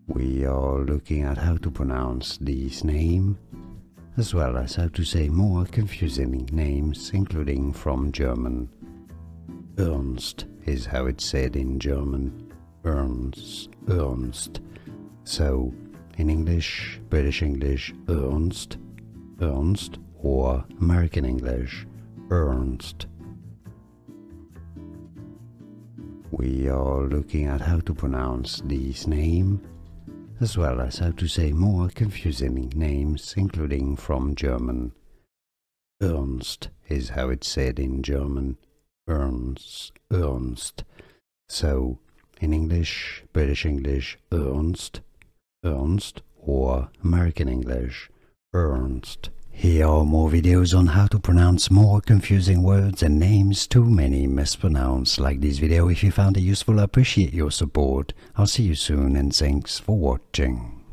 We are looking at how to pronounce these names, as well as how to say more confusing names, including from German. Ernst is how it's said in German. Ernst. So, in English, British English, Ernst, or American English, Ernst. We are looking at how to pronounce these names, as well as how to say more confusing names, including from German. Ernst is how it's said in German. Ernst. So, in English, British English, Ernst, or American English, Ernst. Here are more videos on how to pronounce more confusing words and names too many mispronounced. Like this video if you found it useful. I appreciate your support. I'll see you soon and thanks for watching.